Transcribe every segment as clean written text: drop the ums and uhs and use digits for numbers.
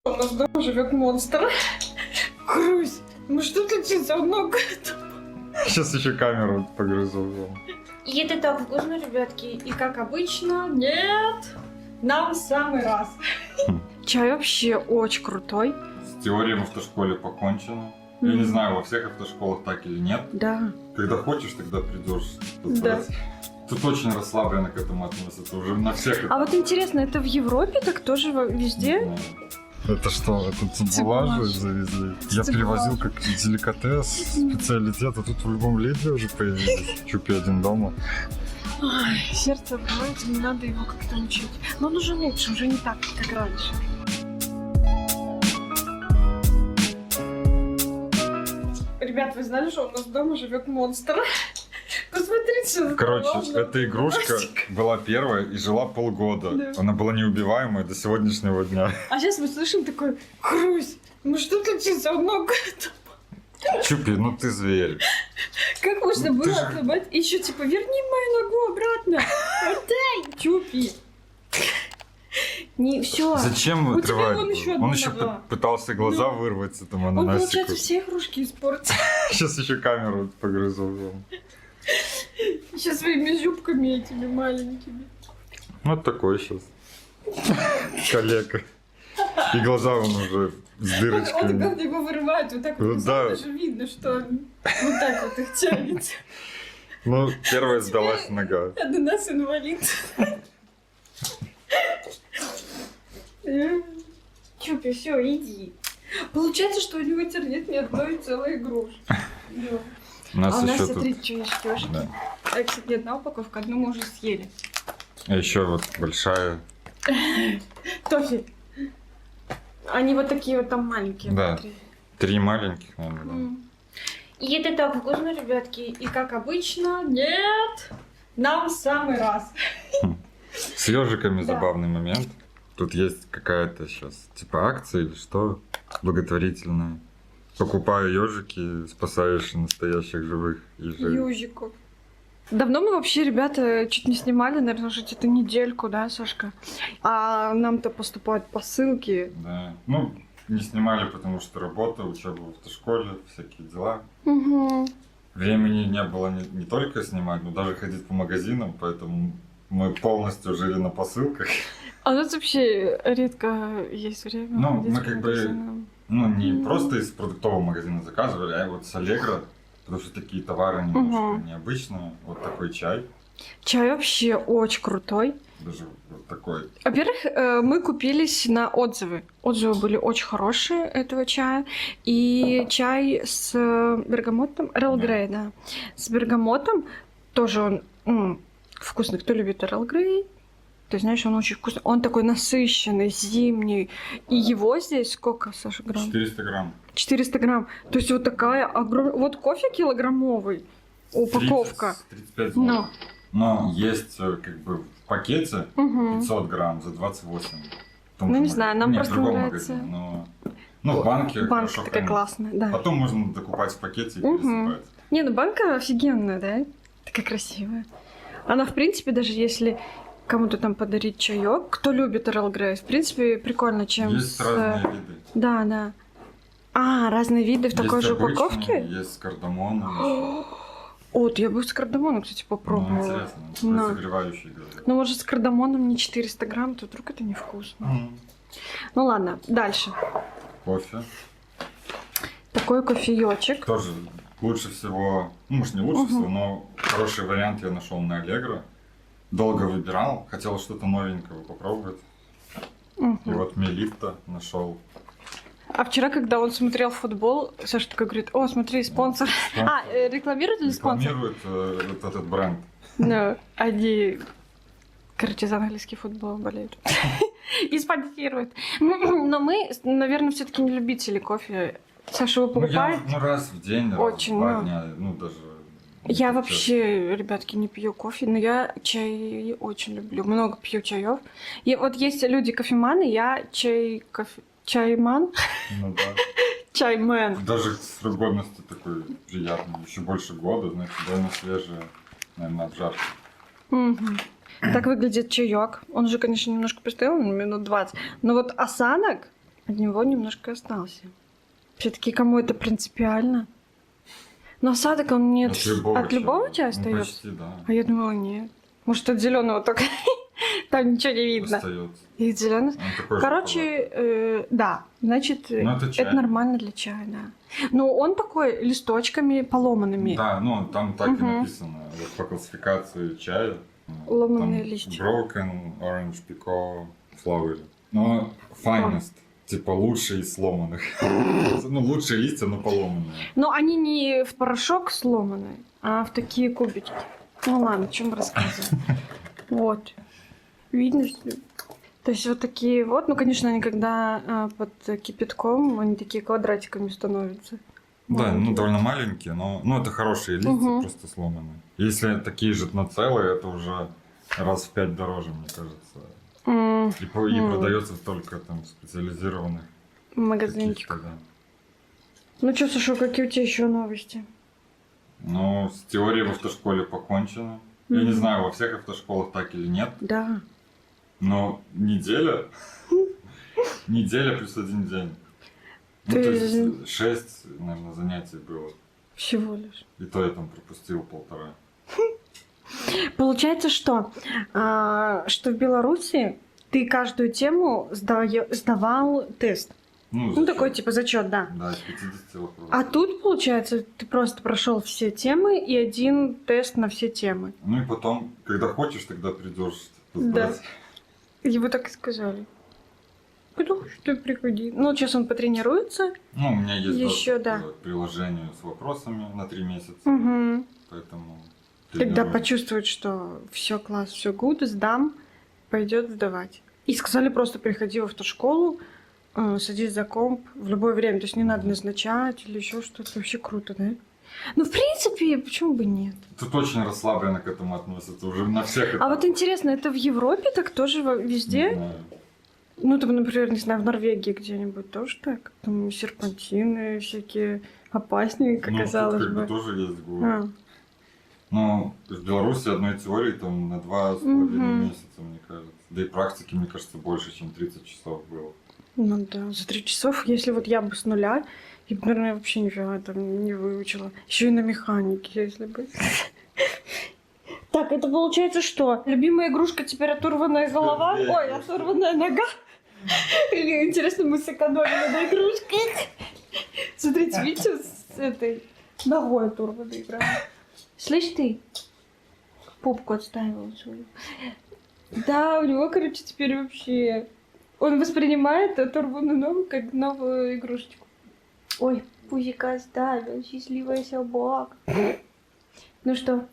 У нас дома живет монстр. Крусь, ну что ты за много? Сейчас еще камеру погрызу. И это так вкусно, ребятки. И как обычно, нет, нам в самый раз. Чай вообще очень крутой. С теорией в автошколе покончено. Я не знаю, во всех автошколах так или нет. Да. Когда хочешь, тогда придешь. Да. Тут очень расслабленно к этому относятся. Уже на всех. А вот интересно, это в Европе так тоже везде? Это что, это цибулажи завезли? Я перевозил как деликатес, специалитет, а тут в любом леде уже появились. Чупи один дома. Ой, сердце обрывается, не надо его как-то учить. Но он уже лучше, уже не так, как раньше. Ребят, вы знали, что у нас дома живет монстр? Посмотрите. Короче, эта игрушка была первая и жила полгода. Да. Она была неубиваемая до сегодняшнего дня. А сейчас мы слышим такой: Крусь, ну что ты за много? Чупи, ну ты зверь. Как можно Ну, ты было же- отломать? Еще типа, верни мою ногу обратно. Отдай, Чупи. Не, все. Зачем У тебя отрывать? вон еще Он одна еще нога. пытался глаза Ну. вырвать с этому Он, ананасику. получается, все игрушки испортил. Сейчас еще камеру погрызу. Еще своими зубками этими маленькими. Вот такой сейчас. Калека. И глаза он уже с Он дырочками. как его вырывает, вот так Ну вот, да. даже видно, что он вот так вот их тянет. Ну, первая сдалась нога. А до нас инвалид. Чупи, все, иди. Получается, что у него теперь нет ни одной целой игрушки. Да. У нас А у нас, еще тут... смотри, что есть кёшки. Да. А, кстати, одна упаковка, одну мы уже съели. А еще вот большая. Тофи. Они вот такие вот там маленькие. Да. внутри. 3 маленьких, наверное. Да. И это так вкусно, ребятки. И как обычно, нет, нам в самый раз. С ежиками Да. забавный момент. Тут есть какая-то сейчас типа акция или что благотворительная. Покупаю ежики, спасаешь настоящих живых ежей. Южиков. Давно мы вообще, ребята, чуть не снимали, наверное, уже где-то недельку, да, Сашка? А нам-то поступают посылки. Да. Ну, не снимали, потому что работа, учеба в автошколе, всякие дела. Угу. Времени не было не только снимать, но даже ходить по магазинам, поэтому мы полностью жили на посылках. А у нас вообще редко есть время. Ну, ходить мы по как бы, магазинам. ну, не просто из продуктового магазина заказывали, а вот с Allegro, потому что такие товары немножко необычные. Вот такой чай, Чай вообще очень крутой. даже вот такой. Во-первых, мы купились на отзывы. Отзывы были очень хорошие этого чая. И чай с бергамотом, Эрл Грей, да. С бергамотом тоже он вкусный. Кто любит Эрл Грей, ты знаешь, он очень вкусный. Он такой насыщенный, зимний. И его здесь сколько, Саша, грамм? 400 грамм. 400 грамм. То есть вот такая огромная... Вот кофе килограммовый, упаковка. 35 Ну. злотых. Но есть как бы в пакете Угу. 500 грамм за 28. В том Ну, же не знаю, нам Нет, просто в другом нравится. магазине, но... Ну, в банке Банка хорошо такая хранится. классная, да. Потом можно докупать в пакете и Мгм. пересыпать. Не, ну банка офигенная, да? Такая красивая. Она, в принципе, даже если кому-то там подарить чаек, кто любит Эрл Грей, в принципе, прикольно, чем Есть с... разные виды. Да, да. А, разные виды в такой Есть же обычные, упаковке? Есть с кардамоном. Вот, я бы с кардамоном, кстати, Ну, попробовала. интересно. Ну. Согревающий говорят. Ну, может, с кардамоном не 400 грамм, то вдруг это невкусно. Ну, ладно, дальше. Кофе. Такой кофеечек. Тоже лучше всего, ну, может, не лучше Мгм. всего, но хороший вариант я нашел на Allegro. Долго выбирал, хотел что-то новенького попробовать. И Мгм. вот Мелитто нашел. А вчера, когда он смотрел футбол, Саша такой говорит: о, смотри, спонсор. А, рекламирует или спонсор? Рекламирует вот этот бренд. Ну, они, короче, за английский футбол болеют. И спонсируют. Но мы, наверное, все-таки не любители кофе. Саша, вы Ну, я покупаете? раз в день, раз Очень, в 2 ну. дня, ну, даже... Я честно. вообще, ребятки, не пью кофе, но я чай очень люблю. Много пью чаев. И вот есть люди кофеманы, я чайман, Ну, да. чаймен. Даже срок годности такой приятный, еще больше года, значит, довольно свежее, наверное, обжарка. Мгм. Так выглядит чаек. Он же, конечно, немножко постоял, минут 20. Но вот осадок От него немножко остался. Все-таки кому это принципиально? Но осадок он нет. От любого чая Ну, остается? почти, да. А я думала, нет. Может, от зеленого только. Там ничего не видно. Остается. И зеленый. Он такой Короче, да, значит, Ну, это чай. это нормально для чая, да. Но он такой листочками поломанными. Да, ну там так и Мгм. написано. Вот по классификации чая. Ломаные там листья. Broken, Orange, Pico, Flowery. Но finest. Типа лучшие из сломанных. Ну, лучшие листья, но поломанные. Но они не в порошок сломанные, а в такие кубики. Ну ладно, о чем рассказывать. Вот. Видно, что... То есть вот такие вот, ну, конечно, они когда под кипятком, они такие квадратиками становятся. Да, ну Маленькие. довольно маленькие, но ну, это хорошие листья, Мгм. просто сломанные. Если такие же, но целые, это уже раз в 5 дороже, мне кажется. М, И М. продается только там в специализированных Магазинчик. каких-то, да. Ну что, Саша, какие у тебя еще новости? Но с теорией в автошколе покончено. Я не Мгм. знаю, во всех автошколах так или нет, Да. но неделя плюс 1 день. Ну, Ты- то есть 6, наверное, занятий было. Всего лишь. И то я там пропустил 1,5. Получается, что в Беларуси ты каждую тему сдавал тест. Ну, зачем? такой типа зачет, да. Да, из 50 вопросов. А тут, получается, ты просто прошел все темы и один тест на все темы. Ну и потом, когда хочешь, тогда придешь Да. сдать. Ему так и сказали. Потому что приходи. Ну, сейчас он потренируется. Ну, у меня есть Ещё, доступ да. к приложению с вопросами на 3 месяца, Угу. поэтому... Когда тренируюсь. почувствует, что все класс, все гуд, сдам, пойдет сдавать. И сказали просто приходи в автошколу, садись за комп в любое время. То есть не надо назначать или еще что-то. Вообще круто, да? Ну, в принципе, почему бы нет? Тут очень расслабленно к этому относятся, уже на всех А вот интересно, это в Европе так тоже везде? Не знаю. Ну, там, например, не знаю, в Норвегии где-нибудь тоже так? Там серпантины всякие опасненько, Ну, тут казалось как бы бы. тоже есть год. А, Но в Беларуси одной теории там на 2,5 Мгм. месяца, мне кажется. Да и практики, мне кажется, больше, чем 30 часов было. ну да, за 3 часов, если вот я бы с нуля, я бы, наверное, вообще нифига там не выучила. Еще и на механике, если бы. Так, это получается что? Любимая игрушка теперь оторванная голова? Теперь Ой, игрушка. оторванная нога. Или интересно, мы сэкономили на игрушках. Смотрите, видите, с этой ногой оторванной игра. Слышь ты? Попку отставила свою. Да, у него, короче, теперь вообще... Он воспринимает оторванную ногу как новую игрушечку. Ой, пузика оставил, счастливая собака. Ну что?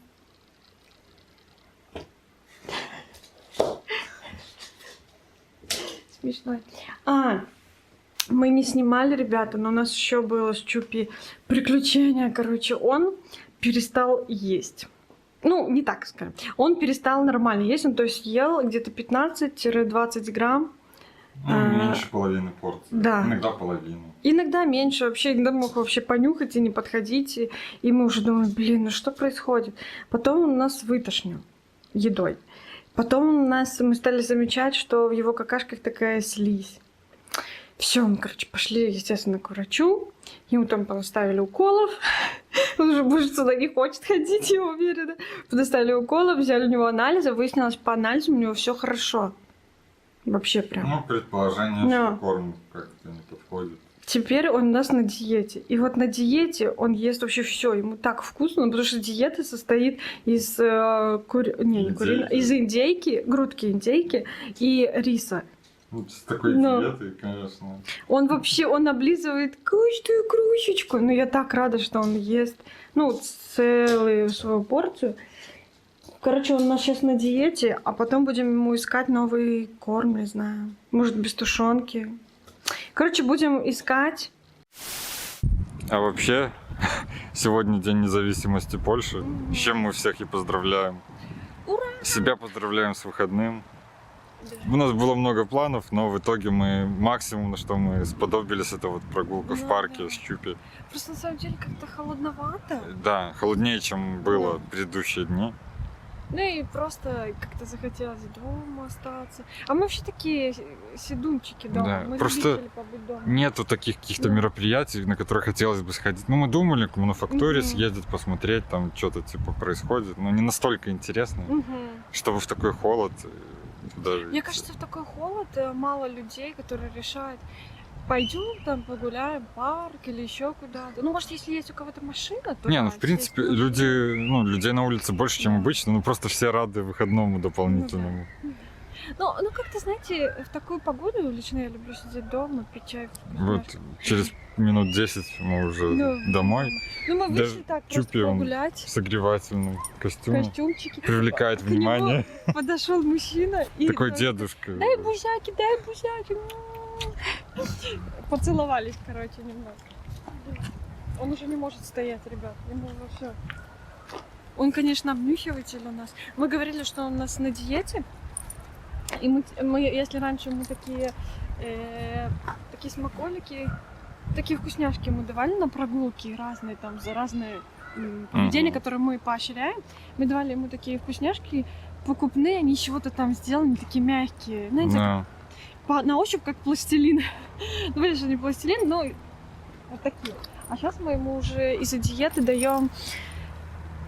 Смешно. Мы не снимали, ребята, но у нас еще было с Чупи приключение. Короче, он перестал есть. Ну, не так скажем. Он перестал нормально есть. Он, то есть, ел где-то 15-20 грамм. Ну, А, меньше половины порции. да. Иногда половину. Иногда меньше, вообще иногда мог вообще понюхать и не подходить. И мы уже думаем, блин, ну что происходит? Потом он нас вытошнил едой. Потом мы стали замечать, что в его какашках такая слизь. Все, мы, короче, пошли, естественно, к врачу. Ему там поставили уколов. Он уже больше сюда не хочет ходить, я уверена. Поставили уколов, взяли у него анализы. Выяснилось, по анализам у него все хорошо. Вообще прям. Ну, предположение, Да. что корм как-то не подходит. Теперь он у нас на диете. И вот на диете он ест вообще все. Ему так вкусно, потому что диета состоит из Индейки. из индейки, грудки индейки и риса. Ну, с такой Но. диетой, конечно. Он вообще, он облизывает каждую кружечку. Но я так рада, что он ест, ну, целую свою порцию. Короче, он у нас сейчас на диете, а потом будем ему искать новый корм, не знаю. Может, без тушенки. Короче, будем искать. А вообще, сегодня День независимости Польши, с чем мы всех и поздравляем. Ура! Себя поздравляем с выходным. У нас было много планов, но в итоге максимум, на что мы сподобились, это вот прогулка в Ну парке да. с Чупи. Просто на самом деле как-то холодновато. Да, холоднее, чем было предыдущие дни. Ну и просто как-то захотелось дома остаться. А мы вообще такие сидунчики дома. Да, Мы просто любители побыть дома. Нету таких каких-то Да. мероприятий, на которые хотелось бы сходить. Ну, мы думали к мануфактуре Мгм. съездить, посмотреть, там что-то типа происходит, но не настолько интересно, Мгм. чтобы в такой холод даже. Мне кажется, в такой холод мало людей, которые решают, пойдем там погуляем в парк или еще куда-то. Ну, может, если есть у кого-то машина, то Не, да, ну в принципе, сесть. людей на улице больше, чем Да. обычно, ну просто все рады выходному дополнительному. Ну, как-то, знаете, в такую погоду лично я люблю сидеть дома, пить чай. Вот через минут 10 мы уже Ну, домой. Ну, мы Даже вышли так просто Чупи, он погулять. в согревательном костюме. Костюмчики. Привлекает К нему внимание. Подошел мужчина и Такой так, дедушка. дай бузяки, дай бузяки. Поцеловались, короче, немножко. Он уже не может стоять, ребят. Ему уже все. Он, конечно, обнюхиватель у нас. Мы говорили, что он у нас на диете. И мы если раньше мы такие смаколики, такие вкусняшки мы давали на прогулки разные, там, за разные поведения, Мгм. которые мы поощряем. Мы давали ему такие вкусняшки покупные, они из чего-то там сделаны, такие мягкие. Знаете, Да. на ощупь как пластилин. Ну, видишь, не пластилин, но вот такие. А сейчас мы ему уже из-за диеты даем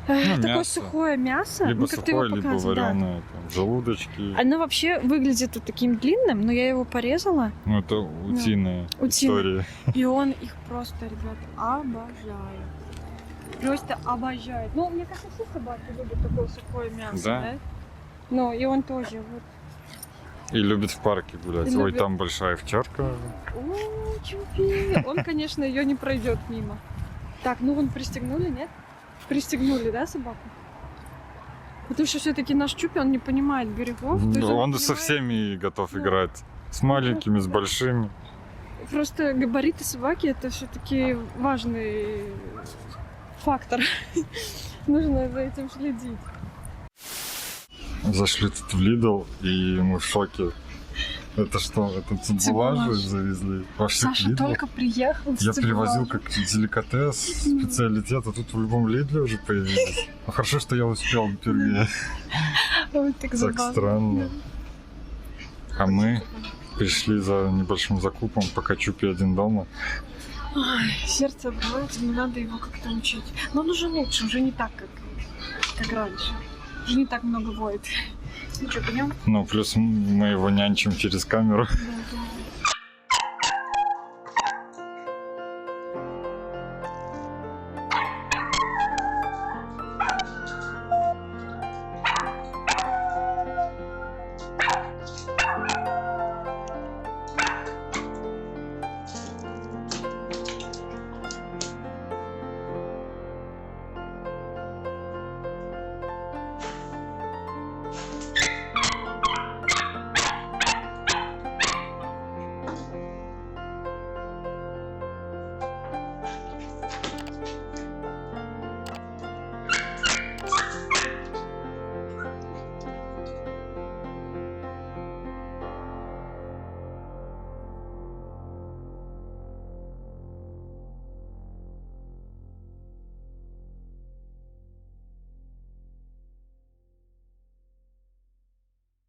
такое мясо. сухое мясо. Либо Ну, как ты его сухое, либо показывал, да. вареное, там, желудочки. Оно вообще выглядит вот таким длинным, но я его порезала, Ну, это утиная Утиная. история. и он их просто, ребят, обожает. Просто обожает. Ну, мне кажется, все собаки любят такое сухое мясо, Да. да? Ну, и он тоже. Вот. И любит в парке гулять. И Ой, любит. там большая овчарка. О, Чупи! Он, конечно, ее не пройдет мимо. Так, ну вон пристегнули, нет? Пристегнули, да, собаку? Потому что все-таки наш Чупи, он не понимает берегов. то есть Он не со понимает всеми готов Да. играть. С маленькими, с большими. Просто габариты собаки это все-таки важный фактор. Нужно за этим следить. Зашли тут в Lidl, и мы в шоке. Это что? Это цибулажи Цибулаж. завезли? Вообще Саша только приехал. с Я привозил цибулажем. как деликатес, специалитет, а тут в любом Лидле уже появились. Ну хорошо, что я успел первее. Ой, так Так забавно. странно. А мы пришли за небольшим закупом, пока Чупи один дома. Ой, сердце обрывается, мне надо его как-то учить. Но он уже лучше, уже не так, как раньше. Уже не так много воет. Ну что, пойдем? Ну, плюс мы его нянчим через камеру. Да, да.